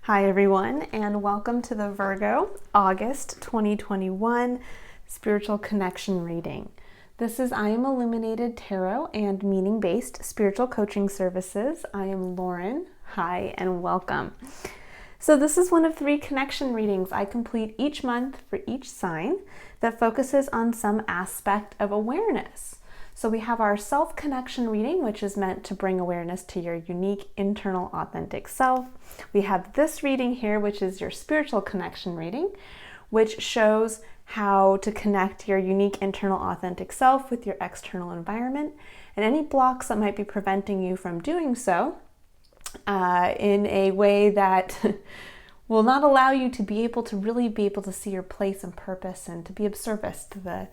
Hi everyone, and welcome to the Virgo August 2021 Spiritual Connection Reading. This is I Am Illuminated Tarot and Meaning-Based Spiritual Coaching Services. I am Lauren. Hi and welcome. So this is one of 3 connection readings I complete each month for each sign that focuses on some aspect of awareness. So we have our self-connection reading, which is meant to bring awareness to your unique, internal, authentic self. We have this reading here, which is your spiritual connection reading, which shows how to connect your unique, internal, authentic self with your external environment and any blocks that might be preventing you from doing so in a way that will not allow you to be able to see your place and purpose and to be of service to the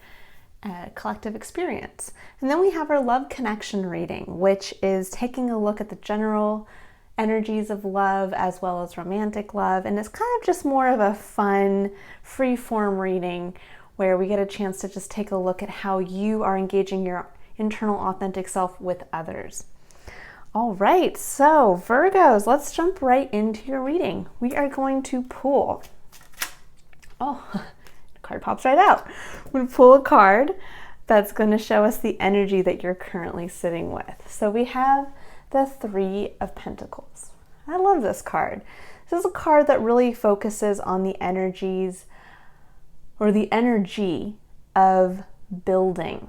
collective experience. And then we have our love connection reading, which is taking a look at the general energies of love as well as romantic love. And it's kind of just more of a fun, free form reading where we get a chance to just take a look at how you are engaging your internal authentic self with others. All right, so Virgos, let's jump right into your reading. We are going to pull. Card pops right out. I'm going to pull a card that's going to show us the energy that you're currently sitting with. So we have the 3 of Pentacles. I love this card. This is a card that really focuses on the energies or the energy of building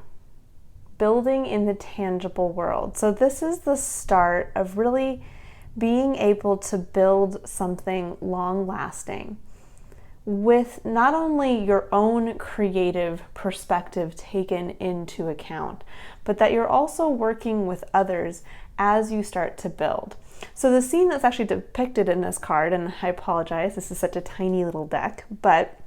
in the tangible world. So this is the start of really being able to build something long-lasting with not only your own creative perspective taken into account, but that you're also working with others as you start to build. So the scene that's actually depicted in this card, and I apologize, this is such a tiny little deck, but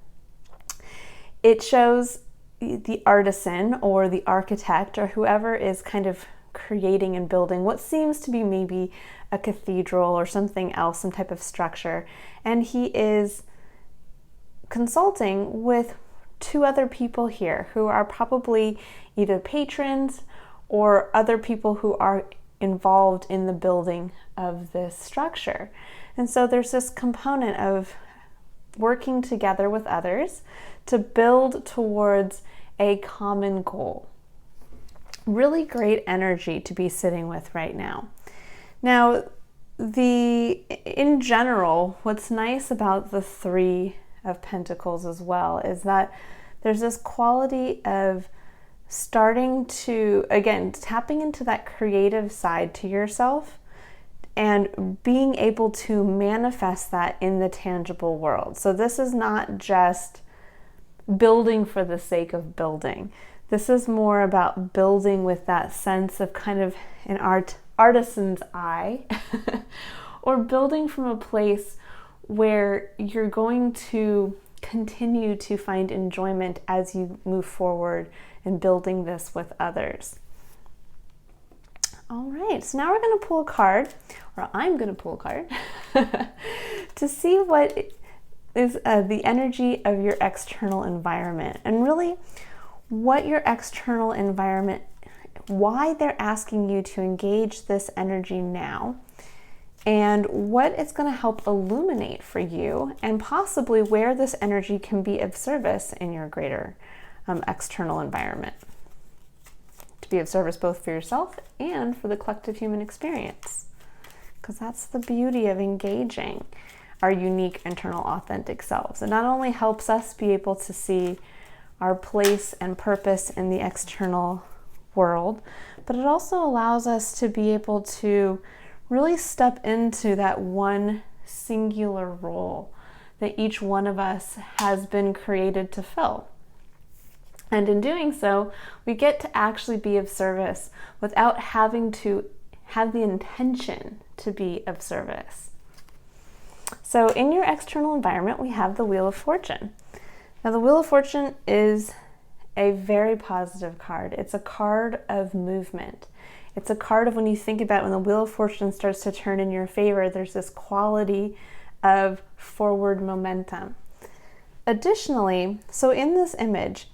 it shows the artisan or the architect or whoever is kind of creating and building what seems to be maybe a cathedral or something else, some type of structure, and he is consulting with 2 other people here who are probably either patrons or other people who are involved in the building of this structure. And so there's this component of working together with others to build towards a common goal. Really great energy to be sitting with right now. Now, in general, what's nice about the 3 of Pentacles as well is that there's this quality of starting to, again, tapping into that creative side to yourself and being able to manifest that in the tangible world. So this is not just building for the sake of building. This is more about building with that sense of kind of an artisan's eye or building from a place where you're going to continue to find enjoyment as you move forward in building this with others. All right, so now we're going to pull a card, or I'm going to pull a card, to see what is the energy of your external environment, and really what your external environment, why they're asking you to engage this energy now, and what it's going to help illuminate for you, and possibly where this energy can be of service in your greater external environment. To be of service both for yourself and for the collective human experience. Because that's the beauty of engaging our unique, internal, authentic selves. It not only helps us be able to see our place and purpose in the external world, but it also allows us to be able to really step into that one singular role that each one of us has been created to fill. And in doing so, we get to actually be of service without having to have the intention to be of service. So in your external environment, we have the Wheel of Fortune. Now the Wheel of Fortune is a very positive card. It's a card of movement. It's a card of when you think about when the Wheel of Fortune starts to turn in your favor, there's this quality of forward momentum. Additionally, so in this image,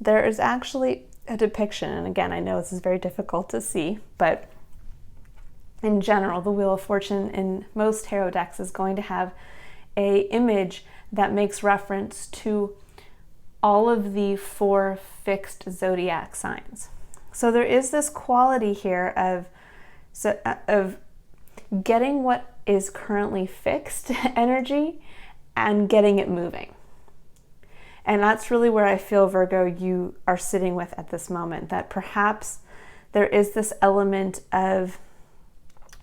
there is actually a depiction, and again, I know this is very difficult to see, but in general, the Wheel of Fortune in most tarot decks is going to have a image that makes reference to all of the 4 fixed zodiac signs. So there is this quality here of getting what is currently fixed energy and getting it moving. And that's really where I feel, Virgo, you are sitting with at this moment, that perhaps there is this element of,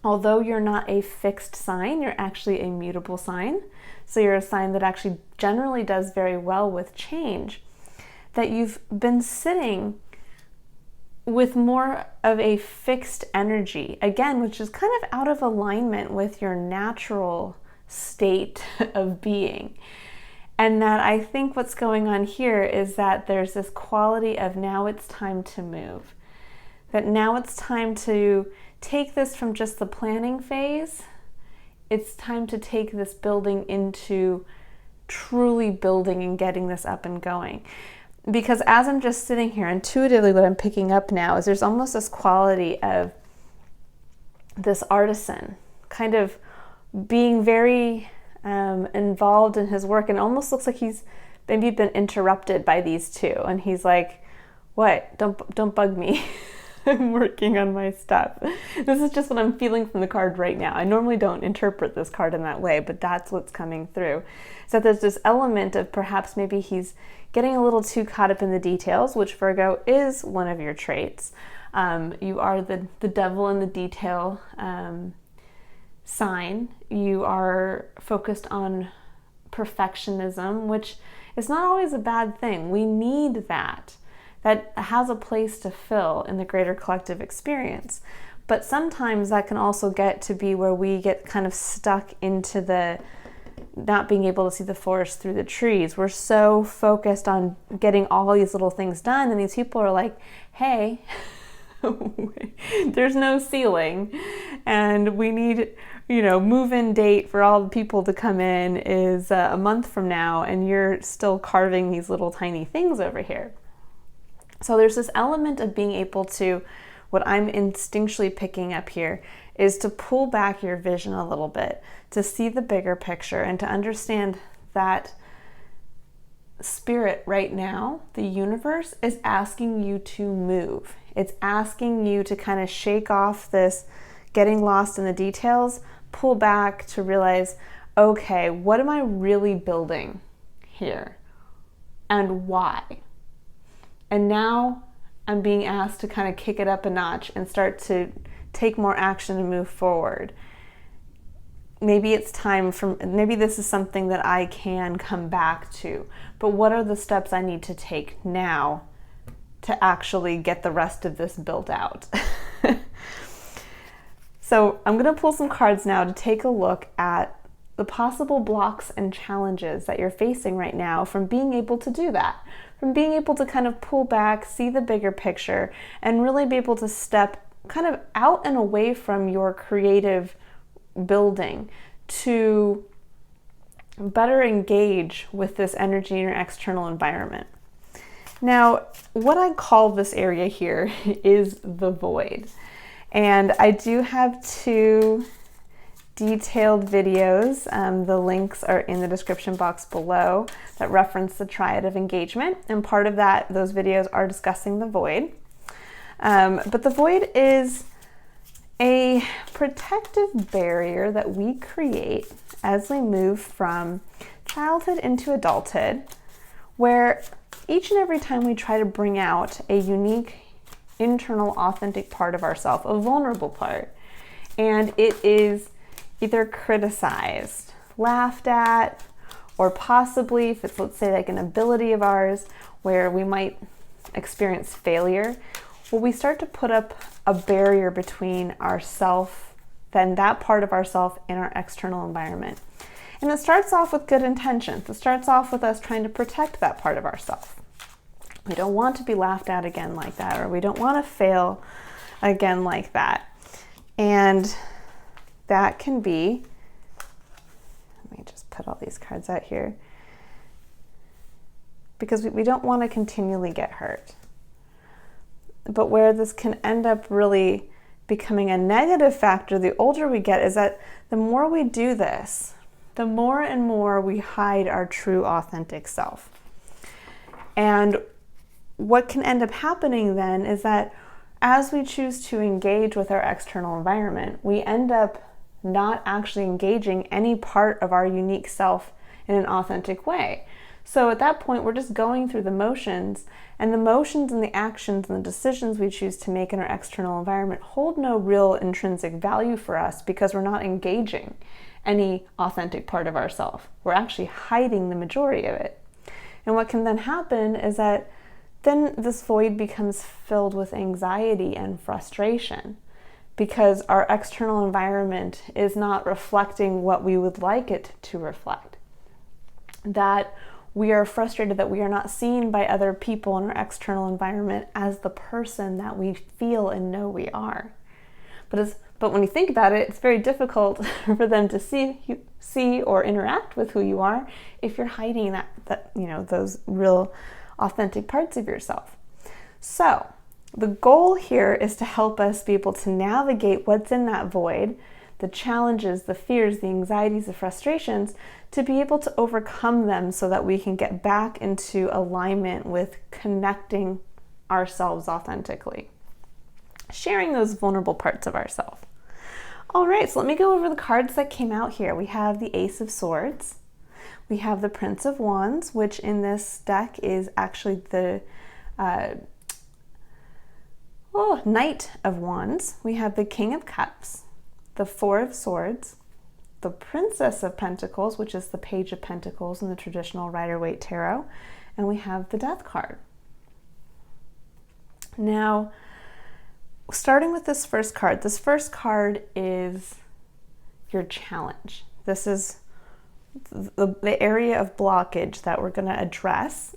although you're not a fixed sign, you're actually a mutable sign. So you're a sign that actually generally does very well with change, that you've been sitting with more of a fixed energy, again, which is kind of out of alignment with your natural state of being. And that I think what's going on here is that there's this quality of now it's time to move. That now it's time to take this from just the planning phase. It's time to take this building into truly building and getting this up and going. Because as I'm just sitting here, intuitively what I'm picking up now is there's almost this quality of this artisan kind of being very involved in his work, and it almost looks like he's maybe been interrupted by these two, and he's like, what? Don't bug me. I'm working on my stuff. This is just what I'm feeling from the card right now. I normally don't interpret this card in that way, but that's what's coming through. So there's this element of perhaps maybe he's getting a little too caught up in the details, which, Virgo, is one of your traits. You are the devil in the detail sign. You are focused on perfectionism, which is not always a bad thing. We need that. That has a place to fill in the greater collective experience. But sometimes that can also get to be where we get kind of stuck into the not being able to see the forest through the trees. We're so focused on getting all these little things done, and these people are like, hey, there's no ceiling, and we need, move-in date for all the people to come in is a month from now, and you're still carving these little tiny things over here. So there's this element of being able to, what I'm instinctually picking up here, is to pull back your vision a little bit, to see the bigger picture, and to understand that spirit right now, the universe, is asking you to move. It's asking you to kind of shake off this getting lost in the details, pull back to realize, okay, what am I really building here? And why? And now I'm being asked to kind of kick it up a notch and start to take more action and move forward. Maybe it's time maybe this is something that I can come back to, but what are the steps I need to take now to actually get the rest of this built out? So I'm going to pull some cards now to take a look at the possible blocks and challenges that you're facing right now from being able to do that, from being able to kind of pull back, see the bigger picture, and really be able to step kind of out and away from your creative building to better engage with this energy in your external environment. Now, what I call this area here is the void. And I do have 2 detailed videos. The links are in the description box below that reference the Triad of Engagement. And part of those videos are discussing the void. But the void is a protective barrier that we create as we move from childhood into adulthood, where each and every time we try to bring out a unique, internal, authentic part of ourselves, a vulnerable part, and it is either criticized, laughed at, or possibly, if it's, let's say, like an ability of ours where we might experience failure, well, we start to put up a barrier between ourself, then that part of ourself, and our external environment. And it starts off with good intentions. It starts off with us trying to protect that part of ourselves. We don't want to be laughed at again like that, or we don't want to fail again like that. And that can be, let me just put all these cards out here, because we don't want to continually get hurt. But where this can end up really becoming a negative factor the older we get is that the more we do this, the more and more we hide our true authentic self. And what can end up happening then is that as we choose to engage with our external environment, we end up not actually engaging any part of our unique self in an authentic way. So at that point, we're just going through the motions, and the motions and the actions and the decisions we choose to make in our external environment hold no real intrinsic value for us because we're not engaging any authentic part of ourselves. We're actually hiding the majority of it. And what can then happen is that then this void becomes filled with anxiety and frustration because our external environment is not reflecting what we would like it to reflect. That we are frustrated that we are not seen by other people in our external environment as the person that we feel and know we are. But when you think about it, it's very difficult for them to see or interact with who you are if you're hiding that those real authentic parts of yourself. So the goal here is to help us be able to navigate what's in that void, the challenges, the fears, the anxieties, the frustrations, to be able to overcome them so that we can get back into alignment with connecting ourselves authentically, sharing those vulnerable parts of ourselves. All right, so let me go over the cards that came out here. We have the Ace of Swords. We have the Prince of Wands, which in this deck is actually the Knight of Wands. We have the King of Cups, the Four of Swords, the Princess of Pentacles, which is the Page of Pentacles in the traditional Rider-Waite Tarot, and we have the Death card. Now, starting with this first card is your challenge. This is the area of blockage that we're going to address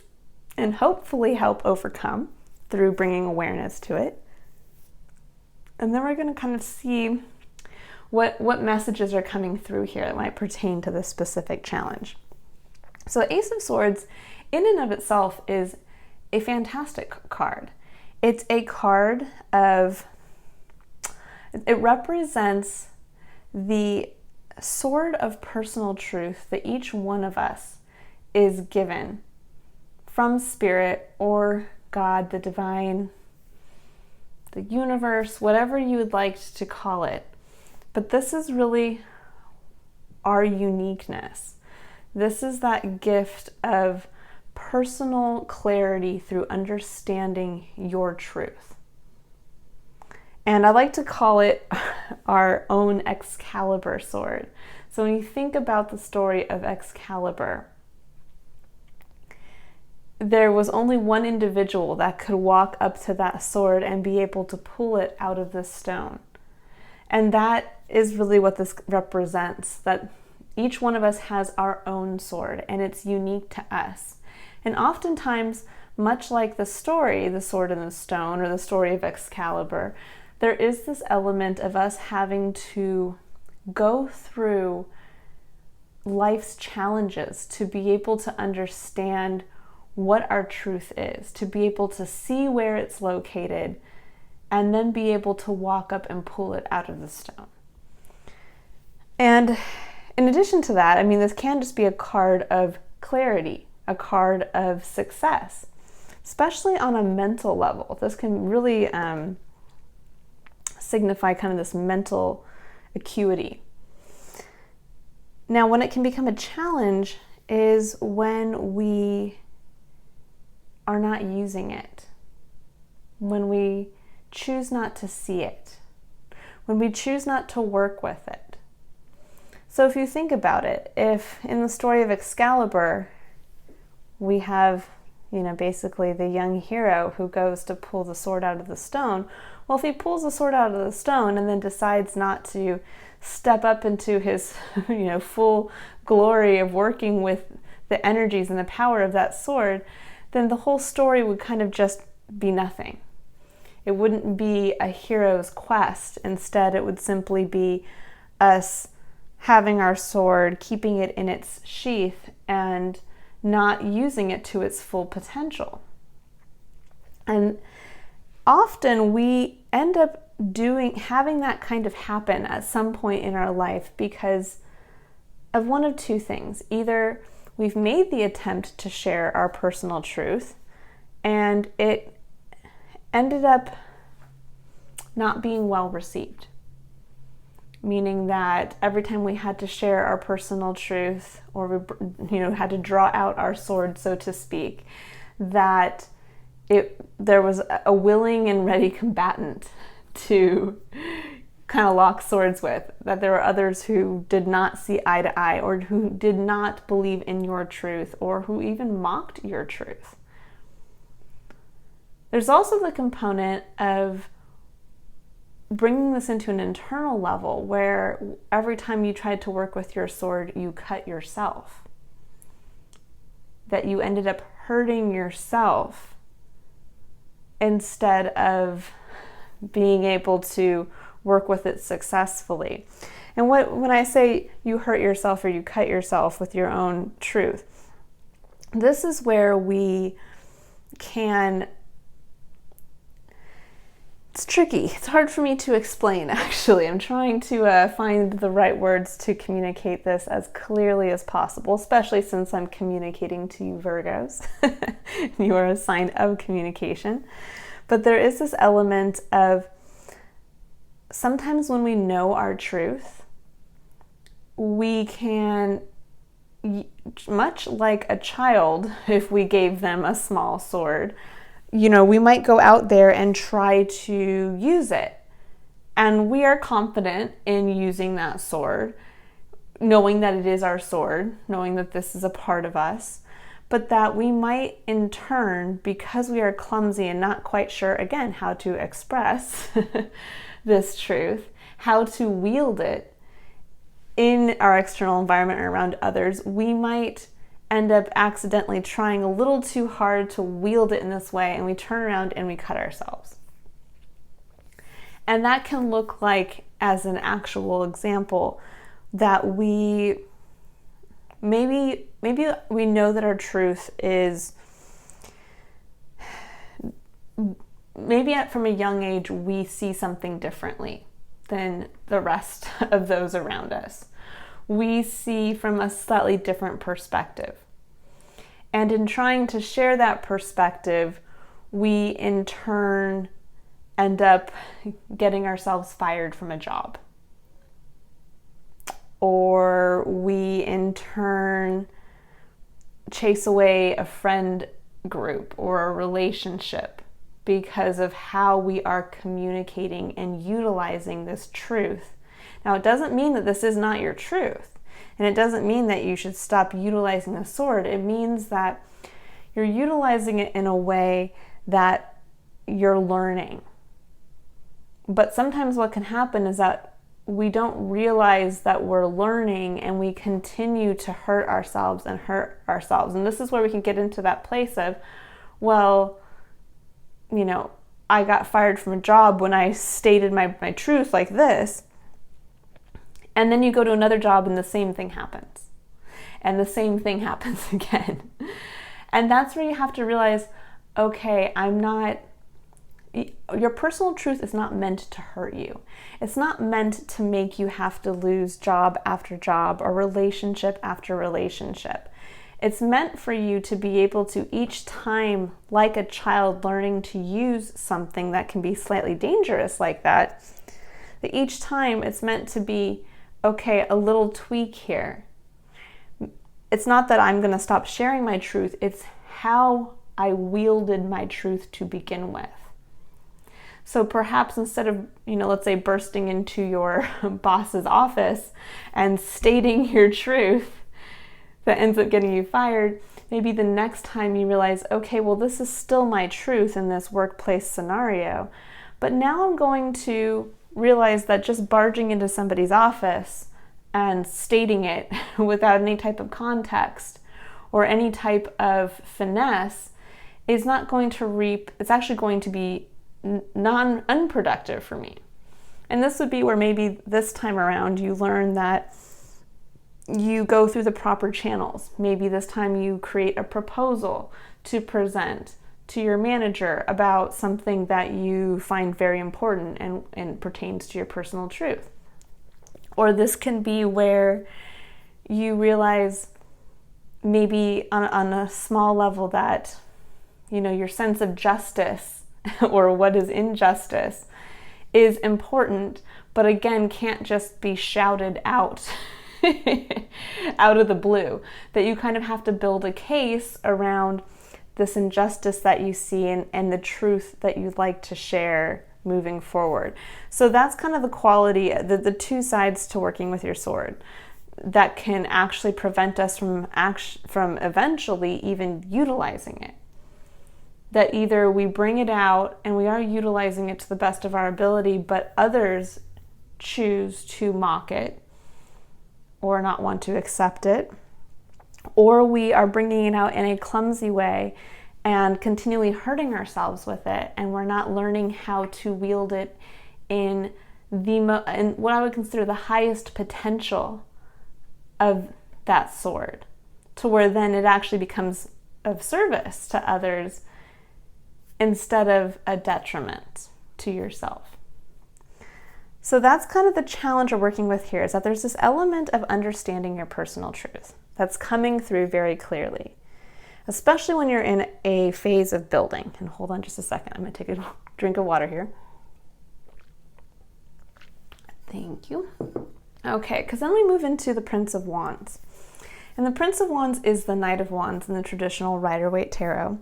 and hopefully help overcome through bringing awareness to it. And then we're going to kind of see what messages are coming through here that might pertain to this specific challenge. So the Ace of Swords in and of itself is a fantastic card. It's a card it represents the sword of personal truth that each one of us is given from Spirit or God, the divine, the universe, whatever you would like to call it. But this is really our uniqueness. This is that gift of personal clarity through understanding your truth. And I like to call it our own Excalibur sword. So when you think about the story of Excalibur, there was only one individual that could walk up to that sword and be able to pull it out of the stone. And that is really what this represents, that each one of us has our own sword and it's unique to us. And oftentimes, much like the story, The Sword in the Stone, or the story of Excalibur, there is this element of us having to go through life's challenges to be able to understand what our truth is, to be able to see where it's located, and then be able to walk up and pull it out of the stone. And in addition to that, I mean, this can just be a card of clarity, a card of success, especially on a mental level. This can really signify kind of this mental acuity. Now, when it can become a challenge is when we are not using it, when we choose not to see it, when we choose not to work with it. So if you think about it, if in the story of Excalibur, we have, basically the young hero who goes to pull the sword out of the stone. Well, if he pulls the sword out of the stone and then decides not to step up into his, full glory of working with the energies and the power of that sword, then the whole story would kind of just be nothing. It wouldn't be a hero's quest. Instead, it would simply be us having our sword, keeping it in its sheath, and not using it to its full potential. And often we end up having that kind of happen at some point in our life because of one of two things. Either we've made the attempt to share our personal truth and it ended up not being well received, meaning that every time we had to share our personal truth, or we had to draw out our sword, so to speak, that there was a willing and ready combatant to kind of lock swords with, that there were others who did not see eye to eye, or who did not believe in your truth, or who even mocked your truth. There's also the component of bringing this into an internal level where every time you tried to work with your sword, you cut yourself. That you ended up hurting yourself instead of being able to work with it successfully. And when I say you hurt yourself or you cut yourself with your own truth, this is where we can... It's tricky. It's hard for me to explain, actually. I'm trying to find the right words to communicate this as clearly as possible, especially since I'm communicating to you Virgos. You are a sign of communication. But there is this element of sometimes when we know our truth, we can, much like a child, if we gave them a small sword, we might go out there and try to use it. And we are confident in using that sword, knowing that it is our sword, knowing that this is a part of us, but that we might in turn, because we are clumsy and not quite sure, again, how to express this truth, how to wield it in our external environment or around others, we might end up accidentally trying a little too hard to wield it in this way, and we turn around and we cut ourselves. And that can look like, as an actual example, that maybe we know that our truth is, maybe from a young age we see something differently than the rest of those around us. We see from a slightly different perspective. And in trying to share that perspective, we in turn end up getting ourselves fired from a job. Or we in turn chase away a friend group or a relationship because of how we are communicating and utilizing this truth. Now, it doesn't mean that this is not your truth, and it doesn't mean that you should stop utilizing the sword. It means that you're utilizing it in a way that you're learning. But sometimes what can happen is that we don't realize that we're learning, and we continue to hurt ourselves. And this is where we can get into that place of, well, I got fired from a job when I stated my truth like this. And then you go to another job and the same thing happens. And the same thing happens again. And that's where you have to realize, okay, your personal truth is not meant to hurt you. It's not meant to make you have to lose job after job or relationship after relationship. It's meant for you to be able to, each time, like a child learning to use something that can be slightly dangerous like that each time it's meant to be, okay, a little tweak here. It's not that I'm going to stop sharing my truth, it's how I wielded my truth to begin with. So perhaps instead of, let's say bursting into your boss's office and stating your truth that ends up getting you fired, maybe the next time you realize, okay, well, this is still my truth in this workplace scenario, but now I'm going to realize that just barging into somebody's office and stating it without any type of context or any type of finesse is not going to reap, it's actually going to be unproductive for me. And this would be where maybe this time around you learn that you go through the proper channels. Maybe this time you create a proposal to present to your manager about something that you find very important and pertains to your personal truth. Or this can be where, you realize maybe on a small level that, your sense of justice or what is injustice is important, but again, can't just be shouted out out of the blue. That you kind of have to build a case around this injustice that you see and the truth that you'd like to share moving forward. So that's kind of the quality, the two sides to working with your sword that can actually prevent us from eventually even utilizing it. That either we bring it out and we are utilizing it to the best of our ability, but others choose to mock it or not want to accept it, or we are bringing it out in a clumsy way and continually hurting ourselves with it, and we're not learning how to wield it in what I would consider the highest potential of that sword, to where then it actually becomes of service to others instead of a detriment to yourself. So that's kind of the challenge we're working with here, is that there's this element of understanding your personal truth that's coming through very clearly, especially when you're in a phase of building. And hold on just a second, I'm going to take a drink of water here. Thank you. Okay, because then we move into the Prince of Wands. And the Prince of Wands is the Knight of Wands in the traditional Rider-Waite Tarot.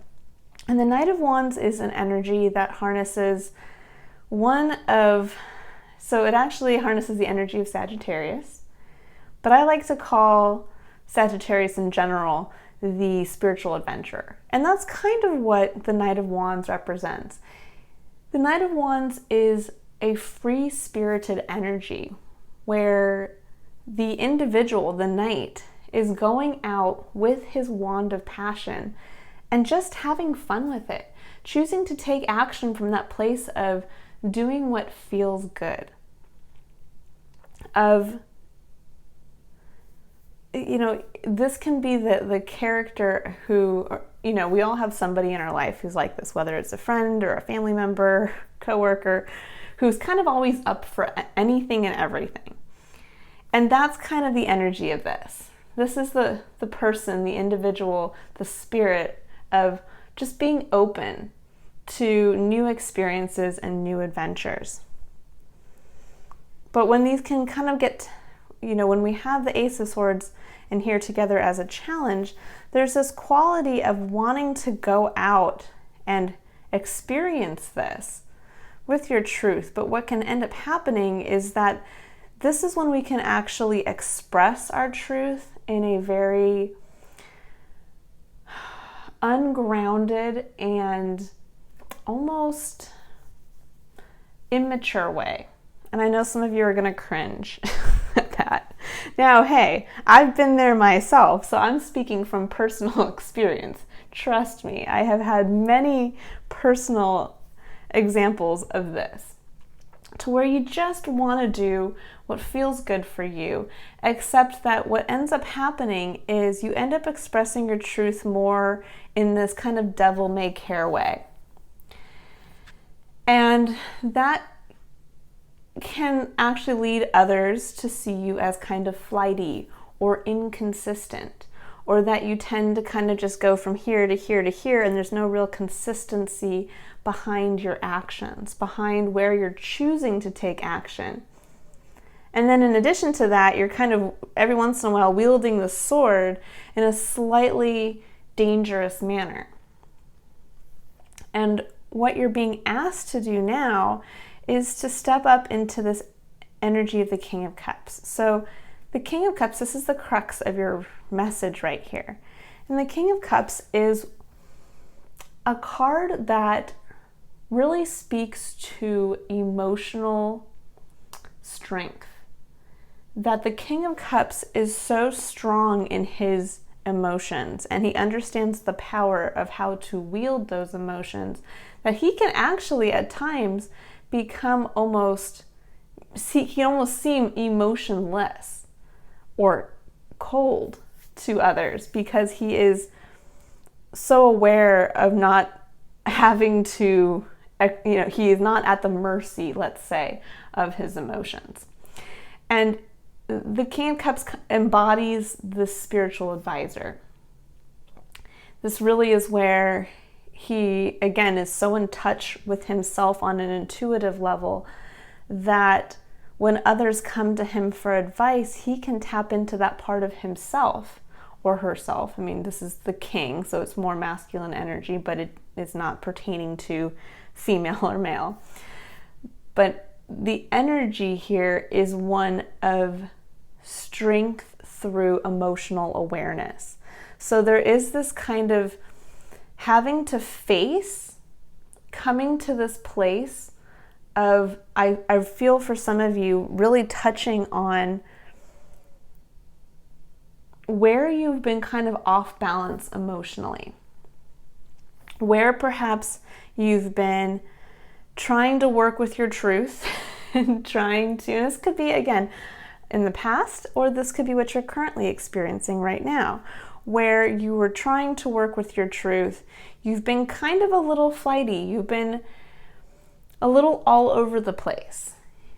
And the Knight of Wands is an energy that harnesses so it actually harnesses the energy of Sagittarius, but I like to call Sagittarius in general the spiritual adventurer. And that's kind of what the Knight of Wands represents. The Knight of Wands is a free-spirited energy where the individual, the knight, is going out with his wand of passion and just having fun with it, choosing to take action from that place of doing what feels good, this can be the character who, we all have somebody in our life who's like this, whether it's a friend or a family member, coworker, who's kind of always up for anything and everything. And that's kind of the energy of this. This is the person, the individual, the spirit of just being open to new experiences and new adventures. But when these can kind of get, when we have the Ace of Swords in here together as a challenge, there's this quality of wanting to go out and experience this with your truth. But what can end up happening is that this is when we can actually express our truth in a very ungrounded and almost immature way. And I know some of you are going to cringe at that. Now, hey, I've been there myself, so I'm speaking from personal experience. Trust me, I have had many personal examples of this, to where you just want to do what feels good for you, except that what ends up happening is you end up expressing your truth more in this kind of devil-may-care way. And that can actually lead others to see you as kind of flighty or inconsistent, or that you tend to kind of just go from here to here to here, and there's no real consistency behind your actions, behind where you're choosing to take action. And then in addition to that, you're kind of every once in a while wielding the sword in a slightly dangerous manner. And what you're being asked to do now is to step up into this energy of the King of Cups. So the King of Cups, this is the crux of your message right here. And the King of Cups is a card that really speaks to emotional strength. That the King of Cups is so strong in his emotions, and he understands the power of how to wield those emotions, that he can actually at times become he can almost seem emotionless or cold to others, because he is so aware of not having to, he is not at the mercy, let's say, of his emotions. And the King of Cups embodies the spiritual advisor. This really is where he, again, is so in touch with himself on an intuitive level that when others come to him for advice, he can tap into that part of himself or herself. I mean, this is the king, so it's more masculine energy, but it is not pertaining to female or male. But the energy here is one of strength through emotional awareness. So there is this kind of having to face, coming to this place of, I feel for some of you, really touching on where you've been kind of off balance emotionally, where perhaps you've been trying to work with your truth and this could be, again, in the past, or this could be what you're currently experiencing right now, where you were trying to work with your truth. You've been kind of a little flighty. You've been a little all over the place.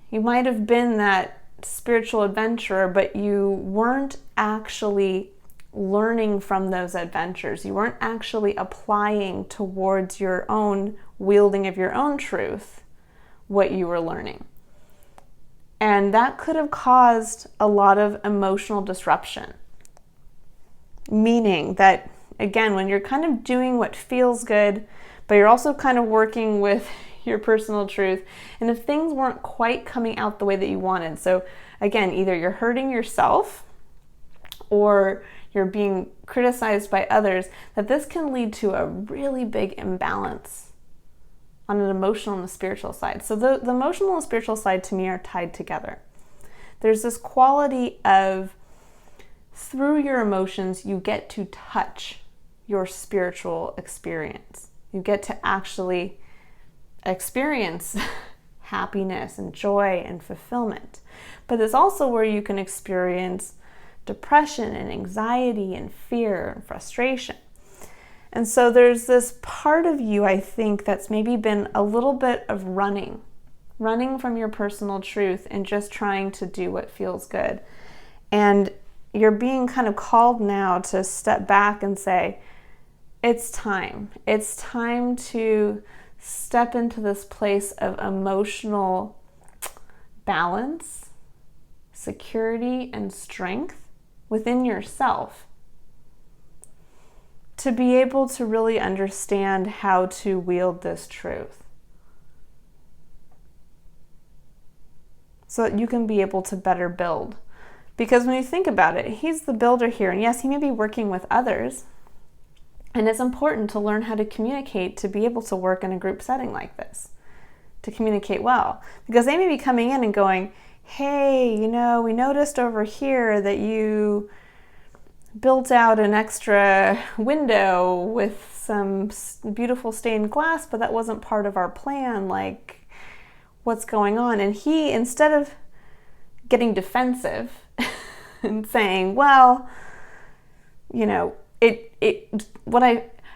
You might have been that spiritual adventurer, but you weren't actually learning from those adventures. You weren't actually applying towards your own wielding of your own truth what you were learning. And that could have caused a lot of emotional disruption. Meaning that, again, when you're kind of doing what feels good, but you're also kind of working with your personal truth, and if things weren't quite coming out the way that you wanted, so again, either you're hurting yourself or you're being criticized by others, that this can lead to a really big imbalance on an emotional and a spiritual side. So the emotional and spiritual side to me are tied together. There's this quality of, through your emotions, you get to touch your spiritual experience. You get to actually experience happiness and joy and fulfillment. But it's also where you can experience depression and anxiety and fear and frustration. And so there's this part of you, I think, that's maybe been a little bit of running from your personal truth and just trying to do what feels good. And you're being kind of called now to step back and say, it's time. It's time to step into this place of emotional balance, security, and strength within yourself, to be able to really understand how to wield this truth, so that you can be able to better build. Because when you think about it, he's the builder here, and yes, he may be working with others, and it's important to learn how to communicate, to be able to work in a group setting like this, to communicate well. Because they may be coming in and going, hey, we noticed over here that you built out an extra window with some beautiful stained glass, but that wasn't part of our plan. Like, what's going on? And he, instead of getting defensive and saying, well,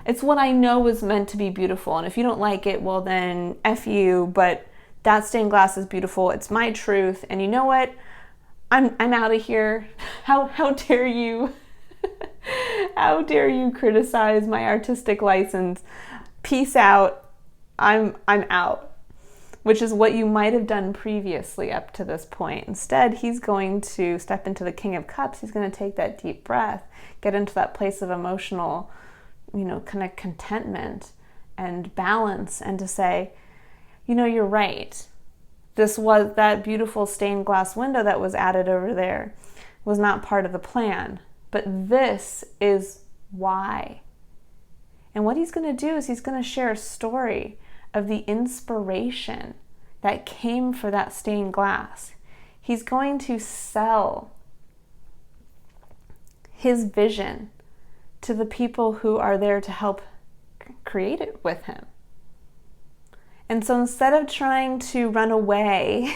it's what I know is meant to be beautiful, and if you don't like it, well then F you, but that stained glass is beautiful, it's my truth, and you know what? I'm out of here. How dare you? How dare you criticize my artistic license? Peace out. I'm out. Which is what you might have done previously up to this point. Instead, he's going to step into the King of Cups. He's going to take that deep breath, get into that place of emotional, kind of contentment and balance, and to say, you're right. That beautiful stained glass window that was added over there was not part of the plan, but this is why. And what he's going to do is he's going to share a story of the inspiration that came for that stained glass. He's going to sell his vision to the people who are there to help create it with him. And so instead of trying to run away,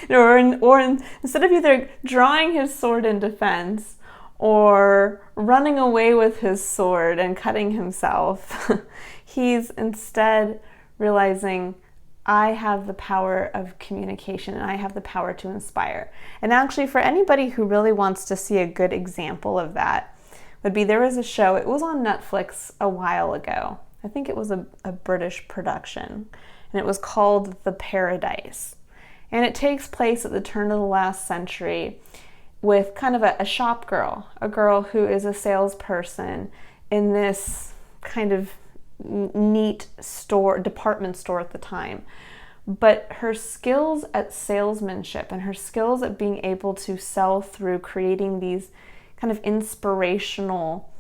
or instead of either drawing his sword in defense or running away with his sword and cutting himself, he's instead realizing, I have the power of communication and I have the power to inspire. And actually, for anybody who really wants to see a good example of that, would be, there was a show, it was on Netflix a while ago. I think it was a British production, and it was called The Paradise. And it takes place at the turn of the last century with kind of a shop girl, a girl who is a salesperson in this kind of neat store, department store at the time. But her skills at salesmanship and her skills at being able to sell through creating these kind of inspirational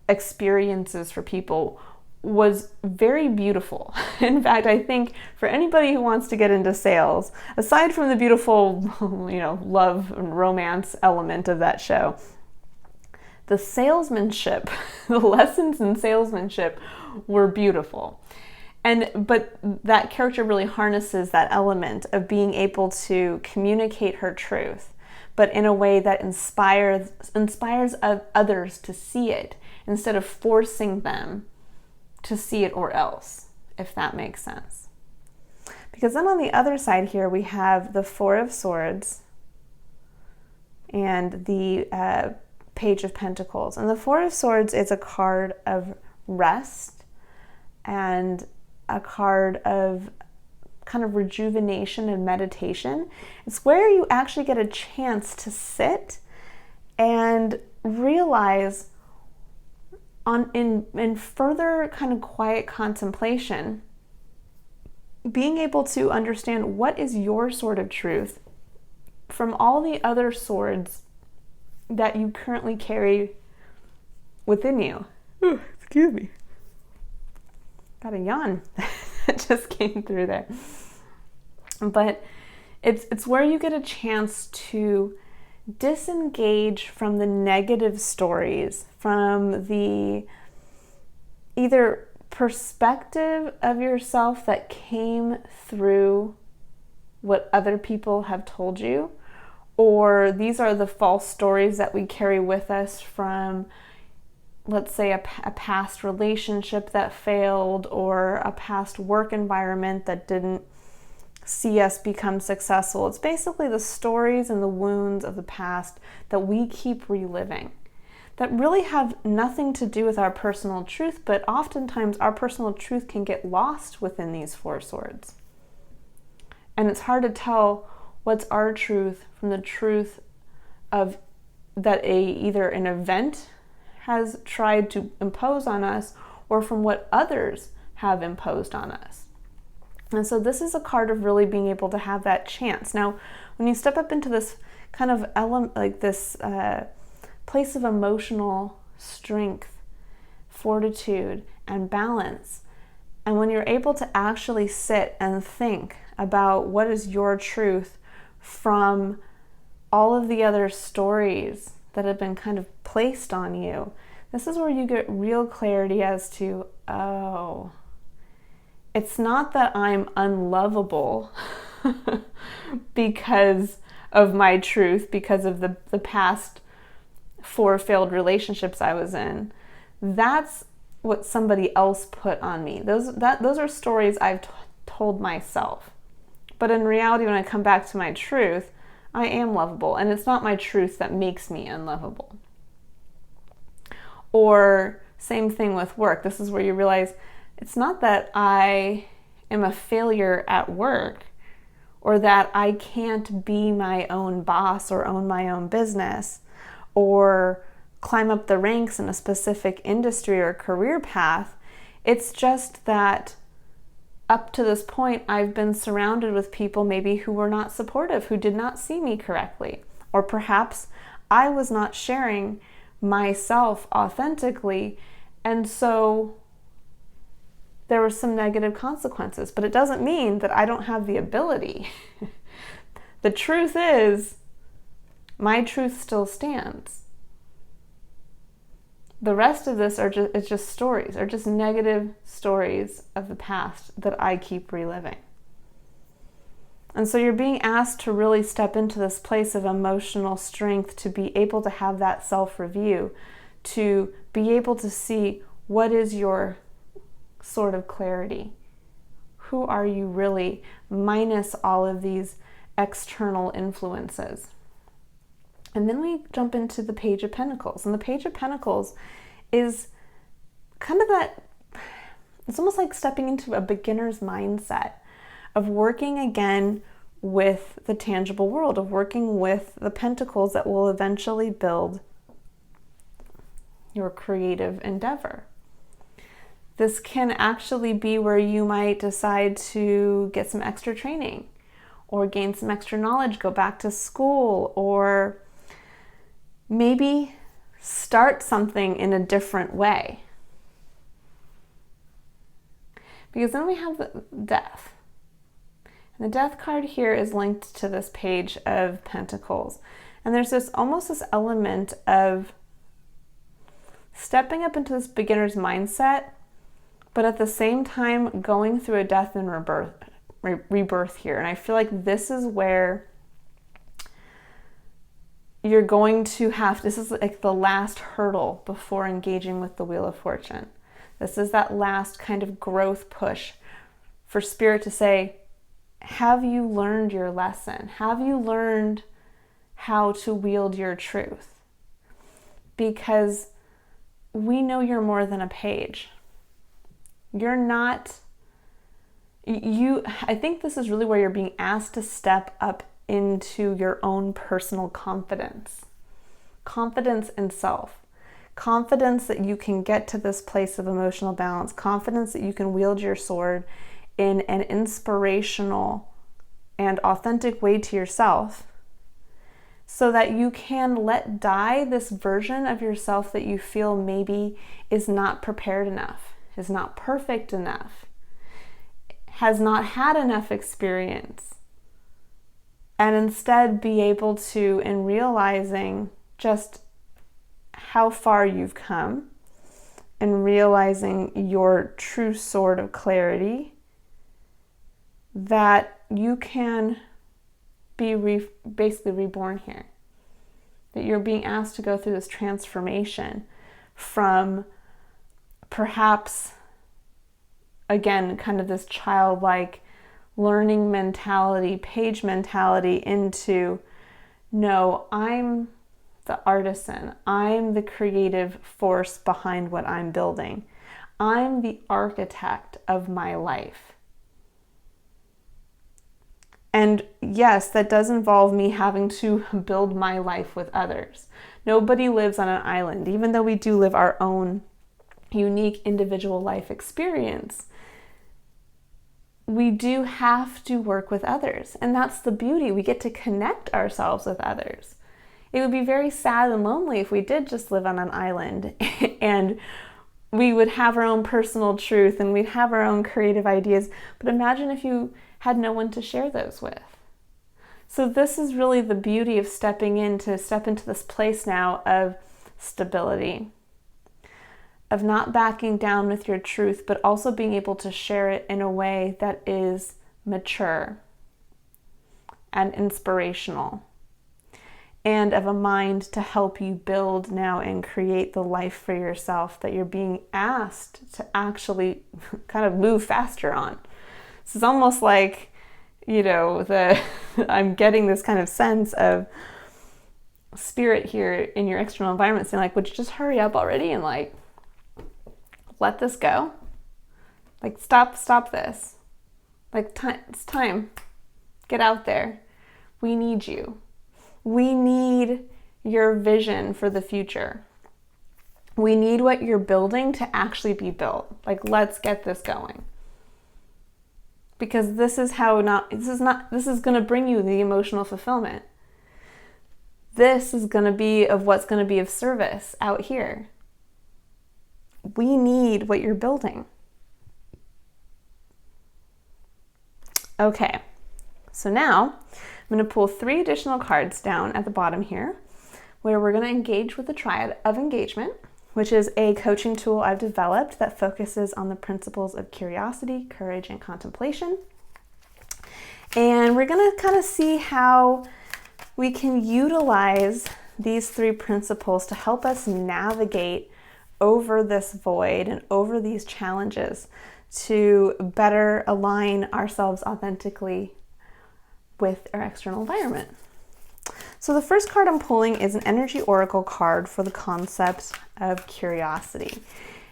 experiences for people was very beautiful. In fact, I think for anybody who wants to get into sales, aside from the beautiful, love and romance element of that show, the salesmanship, the lessons in salesmanship were beautiful. But that character really harnesses that element of being able to communicate her truth, but in a way that inspires others to see it instead of forcing them to see it or else, if that makes sense. Because then on the other side here, we have the Four of Swords and the Page of Pentacles. And the Four of Swords is a card of rest and a card of kind of rejuvenation and meditation. It's where you actually get a chance to sit and realize in further kind of quiet contemplation, being able to understand what is your sword of truth from all the other swords that you currently carry within you. Ooh, excuse me. Got a yawn that just came through there. But it's where you get a chance to disengage from the negative stories, from the either perspective of yourself that came through what other people have told you, or these are the false stories that we carry with us from, let's say, a past relationship that failed, or a past work environment that didn't see us become successful. It's basically the stories and the wounds of the past that we keep reliving that really have nothing to do with our personal truth, but oftentimes our personal truth can get lost within these four swords. And it's hard to tell what's our truth from the truth of that either an event has tried to impose on us, or from what others have imposed on us. And so this is a card of really being able to have that chance. Now, when you step up into this kind of element, like this place of emotional strength, fortitude, and balance, and when you're able to actually sit and think about what is your truth from all of the other stories that have been kind of placed on you, this is where you get real clarity as to, oh, it's not that I'm unlovable because of my truth, because of the past 4 failed relationships I was in. That's what somebody else put on me. Those are stories I've told myself. But in reality, when I come back to my truth, I am lovable, and it's not my truth that makes me unlovable. Or same thing with work. This is where you realize it's not that I am a failure at work, or that I can't be my own boss or own my own business, or climb up the ranks in a specific industry or career path. It's just that up to this point, I've been surrounded with people maybe who were not supportive, who did not see me correctly. Or perhaps I was not sharing myself authentically, and so there were some negative consequences. But it doesn't mean that I don't have the ability. The truth is, my truth still stands. The rest of this it's just stories, or just negative stories of the past that I keep reliving. And so you're being asked to really step into this place of emotional strength, to be able to have that self-review, to be able to see what is your sort of clarity. Who are you really, minus all of these external influences? And then we jump into the Page of Pentacles. And the Page of Pentacles is kind of that, it's almost like stepping into a beginner's mindset of working again with the tangible world, of working with the pentacles that will eventually build your creative endeavor. This can actually be where you might decide to get some extra training or gain some extra knowledge, go back to school, or maybe start something in a different way. Because then we have the Death. And the Death card here is linked to this Page of Pentacles. And there's this almost this element of stepping up into this beginner's mindset, but at the same time going through a death and rebirth here. And I feel like this is where you're going to have, this is like the last hurdle before engaging with the Wheel of Fortune. This is that last kind of growth push for Spirit to say, have you learned your lesson? Have you learned how to wield your truth? Because we know you're more than a page. You're not, I think this is really where you're being asked to step up into your own personal confidence. Confidence in self. Confidence that you can get to this place of emotional balance. Confidence that you can wield your sword in an inspirational and authentic way to yourself, so that you can let die this version of yourself that you feel maybe is not prepared enough, is not perfect enough, has not had enough experience, and instead be able to, in realizing just how far you've come and realizing your true sword of clarity, that you can be basically reborn here. That you're being asked to go through this transformation from perhaps, again, kind of this childlike learning mentality, page mentality, into, no, I'm the artisan. I'm the creative force behind what I'm building. I'm the architect of my life. And yes, that does involve me having to build my life with others. Nobody lives on an island, even though we do live our own unique individual life experience. We do have to work with others. And that's the beauty. We get to connect ourselves with others. It would be very sad and lonely if we did just live on an island and we would have our own personal truth and we'd have our own creative ideas. But imagine if you had no one to share those with. So this is really the beauty of step into this place now of stability, of not backing down with your truth, but also being able to share it in a way that is mature and inspirational, and of a mind to help you build now and create the life for yourself that you're being asked to actually kind of move faster on. This is almost like, I'm getting this kind of sense of Spirit here in your external environment saying, like, would you just hurry up already and like let this go? Like, stop this. Like, it's time. Get out there. We need you. We need your vision for the future. We need what you're building to actually be built. Like, let's get this going. Because this is going to bring you the emotional fulfillment. This is going to be of what's going to be of service out here. We need what you're building. Okay, so now I'm going to pull 3 additional cards down at the bottom here, where we're going to engage with the Triad of Engagement, which is a coaching tool I've developed that focuses on the principles of curiosity, courage, and contemplation. And we're going to kind of see how we can utilize these 3 principles to help us navigate over this void and over these challenges, to better align ourselves authentically with our external environment. So the first card I'm pulling is an energy oracle card for the concept of curiosity.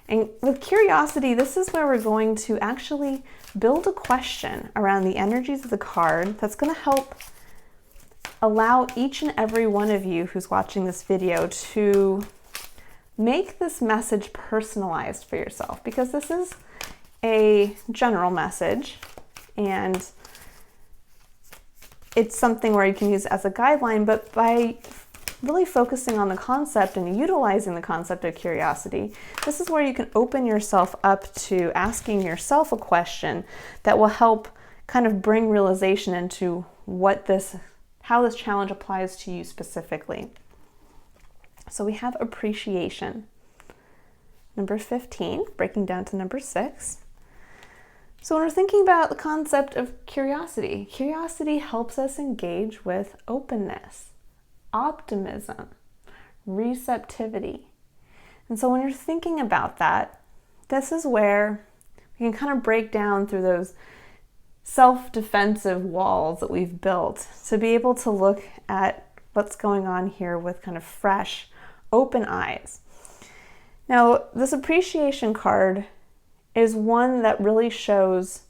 And with curiosity, this is where we're going to actually build a question around the energies of the card that's going to help allow each and every one of you who's watching this video to make this message personalized for yourself, because this is a general message and it's something where you can use as a guideline, but by really focusing on the concept and utilizing the concept of curiosity, this is where you can open yourself up to asking yourself a question that will help kind of bring realization into how this challenge applies to you specifically. So we have appreciation. Number 15, breaking down to number 6. So when we're thinking about the concept of curiosity, curiosity helps us engage with openness, optimism, receptivity. And so when you're thinking about that, this is where we can kind of break down through those self-defensive walls that we've built to be able to look at what's going on here with kind of fresh, open eyes. Now, this appreciation card is one that really shows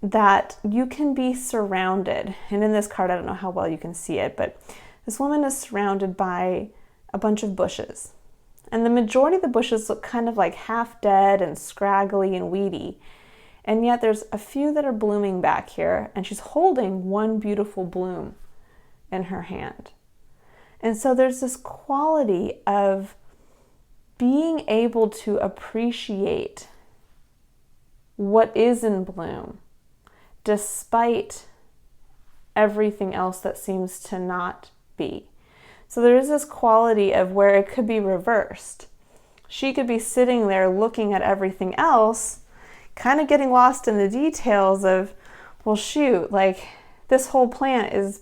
that you can be surrounded. And in this card, I don't know how well you can see it, but this woman is surrounded by a bunch of bushes. And the majority of the bushes look kind of like half dead and scraggly and weedy. And yet there's a few that are blooming back here, and she's holding one beautiful bloom in her hand. And so there's this quality of being able to appreciate what is in bloom, despite everything else that seems to not be. So there is this quality of where it could be reversed. She could be sitting there looking at everything else, kind of getting lost in the details of, well, shoot, like this whole plant is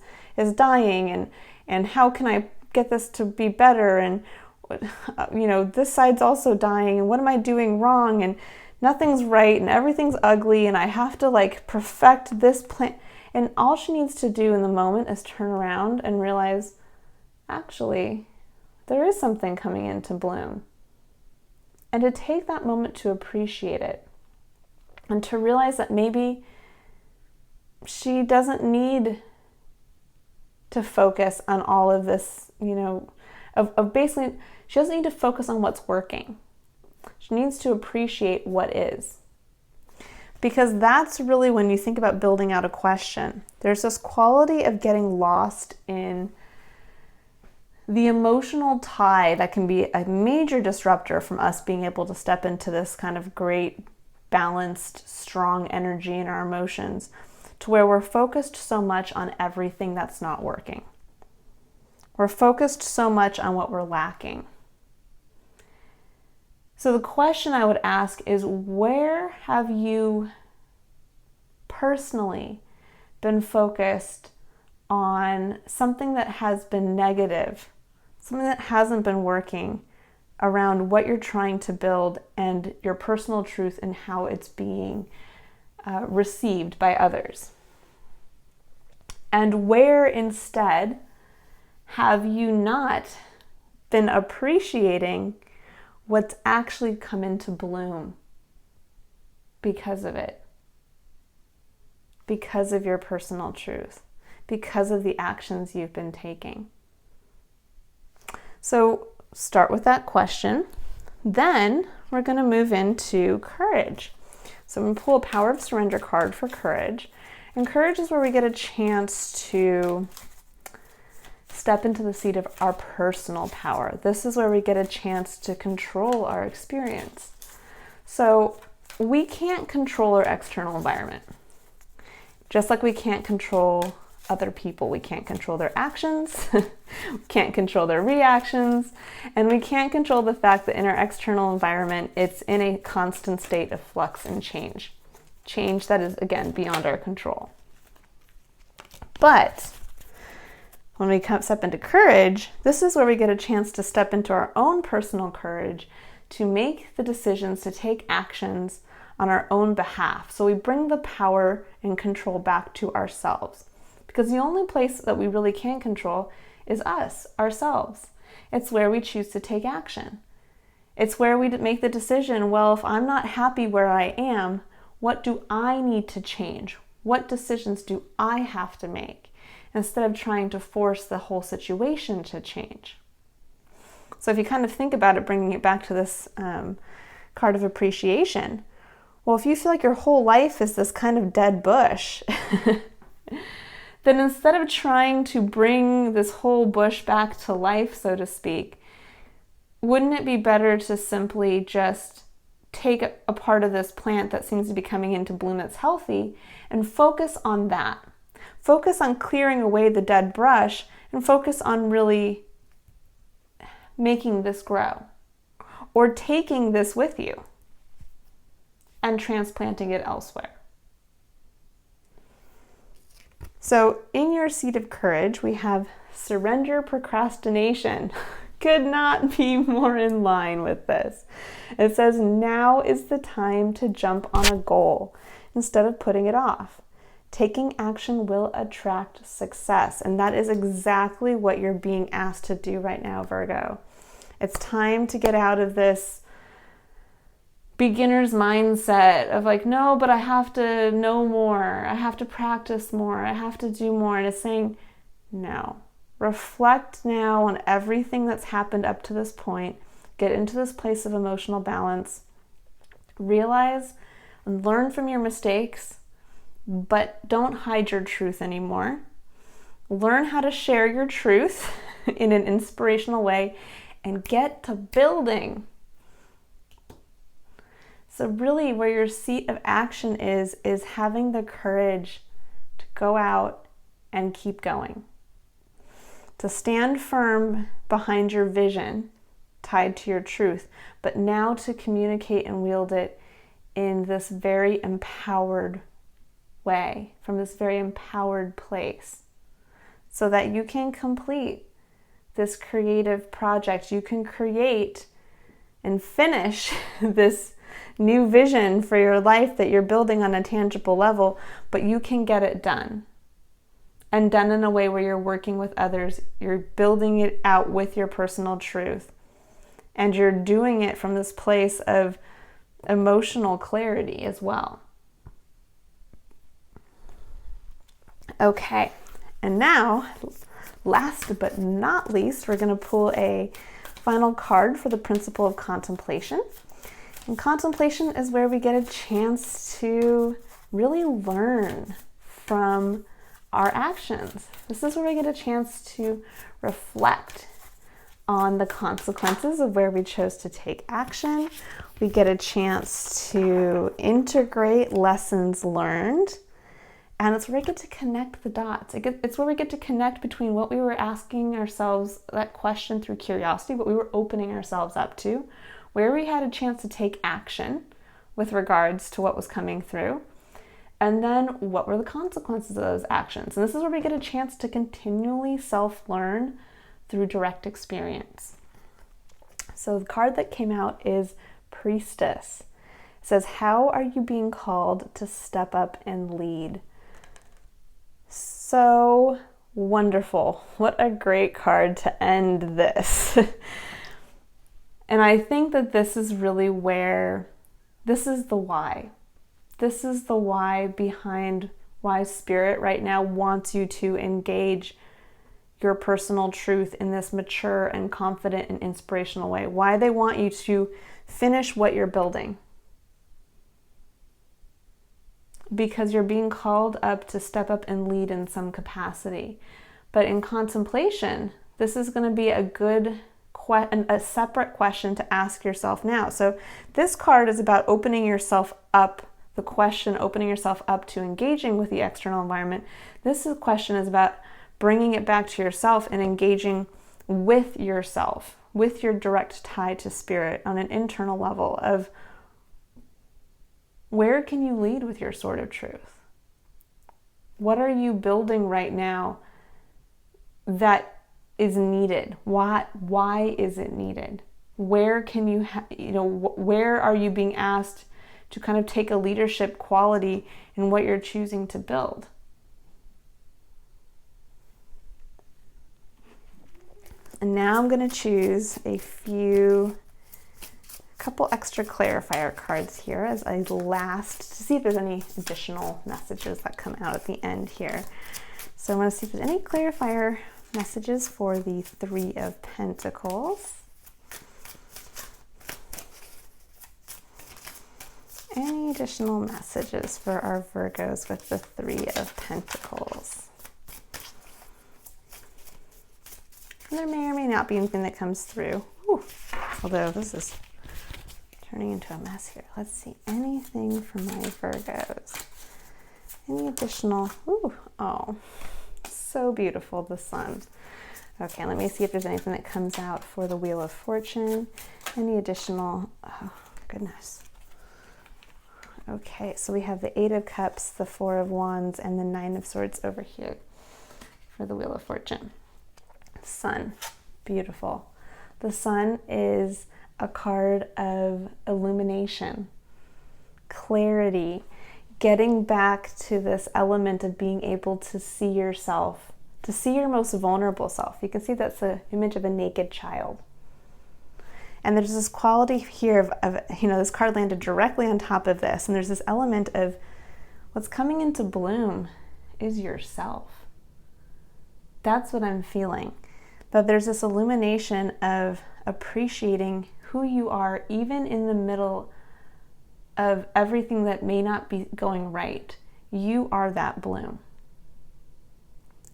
dying, and how can I get this to be better? And this side's also dying, and what am I doing wrong? And nothing's right, and everything's ugly, and I have to like perfect this plant. And all she needs to do in the moment is turn around and realize, actually, there is something coming into bloom. And to take that moment to appreciate it, and to realize that maybe she doesn't need to focus on all of this, of basically, she doesn't need to focus on what's working. She needs to appreciate what is. Because that's really when you think about building out a question. There's this quality of getting lost in the emotional tie that can be a major disruptor from us being able to step into this kind of great, balanced, strong energy in our emotions, to where we're focused so much on everything that's not working. We're focused so much on what we're lacking. So the question I would ask is, where have you personally been focused on something that has been negative, something that hasn't been working around what you're trying to build and your personal truth and how it's being received by others? And where instead have you not been appreciating what's actually come into bloom because of it? Because of your personal truth, because of the actions you've been taking. So start with that question. Then we're going to move into courage. So I'm going to pull a Power of Surrender card for courage. And courage is where we get a chance to step into the seat of our personal power. This is where we get a chance to control our experience. So we can't control our external environment. Just like we can't control other people. We can't control their actions, we can't control their reactions, and we can't control the fact that in our external environment, it's in a constant state of flux and change. Change that is, again, beyond our control. But when we step into courage, this is where we get a chance to step into our own personal courage to make the decisions, to take actions on our own behalf. So we bring the power and control back to ourselves, because the only place that we really can control is us, ourselves. It's where we choose to take action. It's where we make the decision, well, if I'm not happy where I am, what do I need to change? What decisions do I have to make? Instead of trying to force the whole situation to change. So if you kind of think about it, bringing it back to this card of appreciation, well, if you feel like your whole life is this kind of dead bush, then instead of trying to bring this whole bush back to life, so to speak, wouldn't it be better to simply just take a part of this plant that seems to be coming into bloom that's healthy and focus on that? Focus on clearing away the dead brush and focus on really making this grow, or taking this with you and transplanting it elsewhere. So in your seat of courage, we have surrender procrastination. Could not be more in line with this. It says now is the time to jump on a goal instead of putting it off. Taking action will attract success. And that is exactly what you're being asked to do right now, Virgo. It's time to get out of this beginner's mindset of like, no, but I have to know more. I have to practice more. I have to do more. And it's saying, no. Reflect now on everything that's happened up to this point. Get into this place of emotional balance. Realize and learn from your mistakes, but don't hide your truth anymore. Learn how to share your truth in an inspirational way and get to building. So really where your seat of action is having the courage to go out and keep going. To stand firm behind your vision tied to your truth, but now to communicate and wield it in this very empowered way, from this very empowered place, so that you can complete this creative project. You can create and finish this new vision for your life that you're building on a tangible level, but you can get it done. And done in a way where you're working with others, you're building it out with your personal truth. And you're doing it from this place of emotional clarity as well. Okay, and now, last but not least, we're going to pull a final card for the principle of contemplation. And contemplation is where we get a chance to really learn from our actions. This is where we get a chance to reflect on the consequences of where we chose to take action. We get a chance to integrate lessons learned. And it's where we get to connect the dots. It's where we get to connect between what we were asking ourselves, that question through curiosity, what we were opening ourselves up to, where we had a chance to take action with regards to what was coming through, and then what were the consequences of those actions. And this is where we get a chance to continually self-learn through direct experience. So the card that came out is Priestess. It says, how are you being called to step up and lead? So wonderful. What a great card to end this. And I think that this is really where, this is the why. This is the why behind why Spirit right now wants you to engage your personal truth in this mature and confident and inspirational way. Why they want you to finish what you're building. Because you're being called up to step up and lead in some capacity. But in contemplation, this is going to be a separate question to ask yourself now. So this card is about opening yourself up, the question, opening yourself up to engaging with the external environment. This question is about bringing it back to yourself and engaging with yourself, with your direct tie to Spirit on an internal level of where can you lead with your sword of truth? What are you building right now that is needed? Why is it needed? Where can you, where are you being asked to kind of take a leadership quality in what you're choosing to build. And now I'm going to choose a couple extra clarifier cards here as I last, to see if there's any additional messages that come out at the end here. So I want to see if there's any clarifier messages for the Three of Pentacles. Any additional messages for our Virgos with the Three of Pentacles? And there may or may not be anything that comes through. Whew. Although this is turning into a mess here. Let's see. Anything for my Virgos? Any additional? Ooh, oh, so beautiful, the Sun. Okay, let me see if there's anything that comes out for the Wheel of Fortune. Any additional? Oh, goodness. Okay, so we have the Eight of Cups, the Four of Wands, and the Nine of Swords over here for the Wheel of Fortune. Sun, beautiful. The Sun is a card of illumination, clarity, getting back to this element of being able to see yourself, to see your most vulnerable self. You can see that's the image of a naked child. And there's this quality here of this card landed directly on top of this. And there's this element of what's coming into bloom is yourself. That's what I'm feeling. That there's this illumination of appreciating who you are, even in the middle of everything that may not be going right. You are that bloom.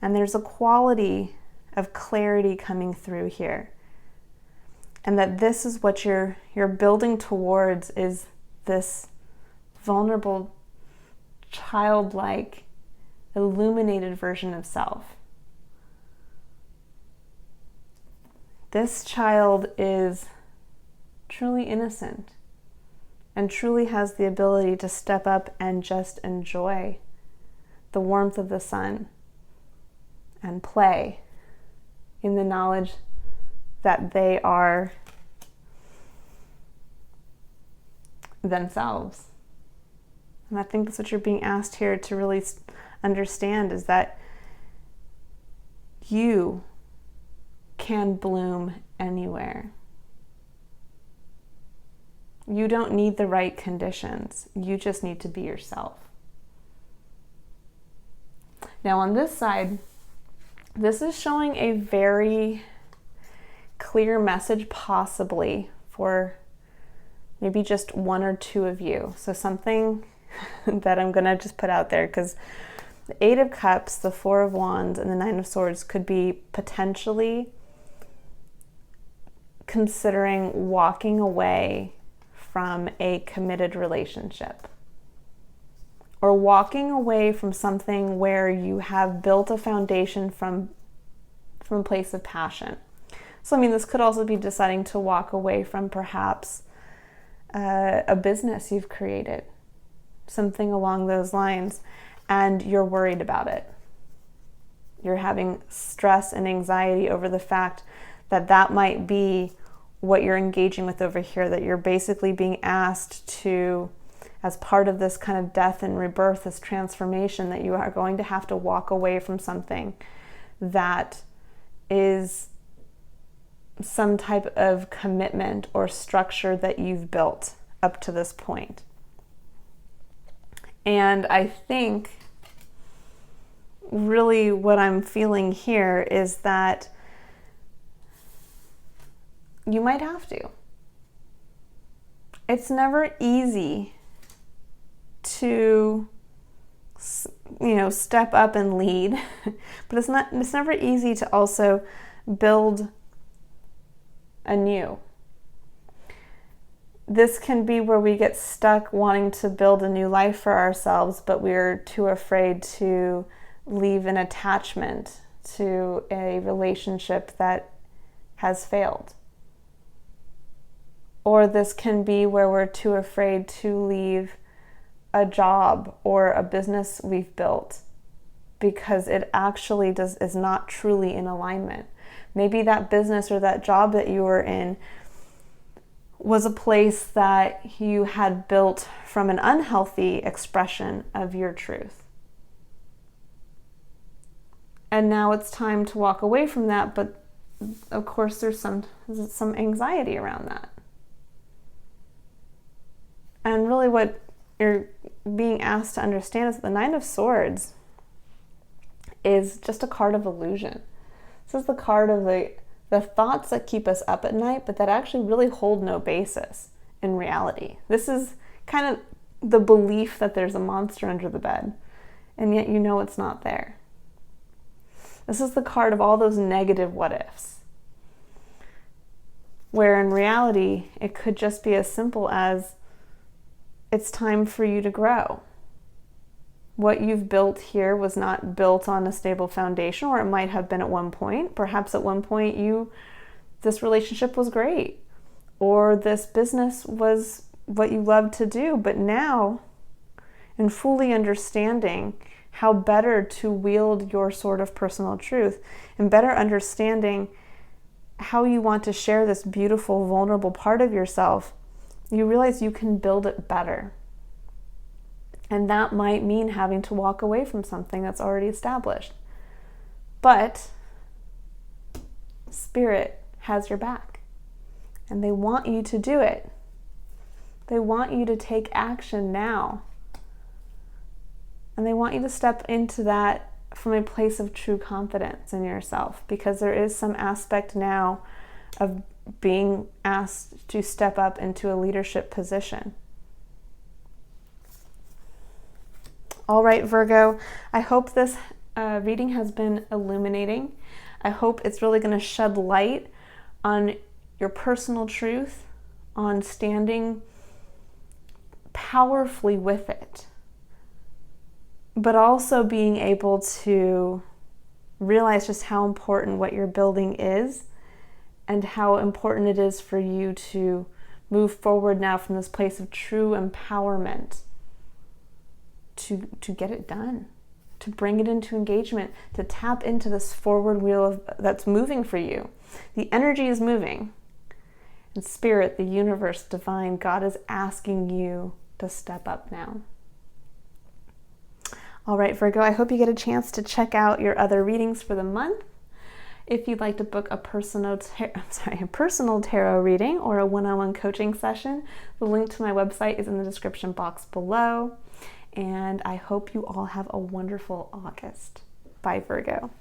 And there's a quality of clarity coming through here. And that this is what you're building towards, is this vulnerable, childlike, illuminated version of self. This child is truly innocent and truly has the ability to step up and just enjoy the warmth of the sun and play in the knowledge that they are themselves. And I think that's what you're being asked here to really understand, is that you can bloom anywhere. You don't need the right conditions. You just need to be yourself. Now on this side, this is showing a very clear message, possibly for maybe just one or two of you. So something that I'm gonna just put out there, because the Eight of Cups, the Four of Wands, and the Nine of Swords could be potentially considering walking away from a committed relationship, or walking away from something where you have built a foundation from a place of passion. So, I mean, this could also be deciding to walk away from perhaps a business you've created, something along those lines, and you're worried about it. You're having stress and anxiety over the fact that that might be what you're engaging with over here, that you're basically being asked to, as part of this kind of death and rebirth, this transformation, that you are going to have to walk away from something that is some type of commitment or structure that you've built up to this point. And I think really what I'm feeling here is that you might have to. It's never easy to, step up and lead, but it's never easy to also build anew. This can be where we get stuck wanting to build a new life for ourselves, but we're too afraid to leave an attachment to a relationship that has failed. Or this can be where we're too afraid to leave a job or a business we've built because it actually is not truly in alignment. Maybe that business or that job that you were in was a place that you had built from an unhealthy expression of your truth. And now it's time to walk away from that, but of course there's some anxiety around that. And really what you're being asked to understand is that the Nine of Swords is just a card of illusion. This is the card of the thoughts that keep us up at night, but that actually really hold no basis in reality. This is kind of the belief that there's a monster under the bed, and yet you know it's not there. This is the card of all those negative what ifs, where in reality it could just be as simple as it's time for you to grow. What you've built here was not built on a stable foundation, or it might have been at one point. Perhaps at one point this relationship was great, or this business was what you loved to do. But now, in fully understanding how better to wield your sword of personal truth, and better understanding how you want to share this beautiful, vulnerable part of yourself, you realize you can build it better. And that might mean having to walk away from something that's already established. But Spirit has your back. And they want you to do it. They want you to take action now. And they want you to step into that from a place of true confidence in yourself. Because there is some aspect now of being asked to step up into a leadership position. All right, Virgo, I hope this reading has been illuminating. I hope it's really going to shed light on your personal truth, on standing powerfully with it, but also being able to realize just how important what you're building is and how important it is for you to move forward now from this place of true empowerment. To get it done, to bring it into engagement, to tap into this forward wheel that's moving for you. The energy is moving. And Spirit, the universe, divine, God is asking you to step up now. All right, Virgo, I hope you get a chance to check out your other readings for the month. If you'd like to book a personal tarot reading or a one-on-one coaching session, the link to my website is in the description box below. And I hope you all have a wonderful August. Bye, Virgo.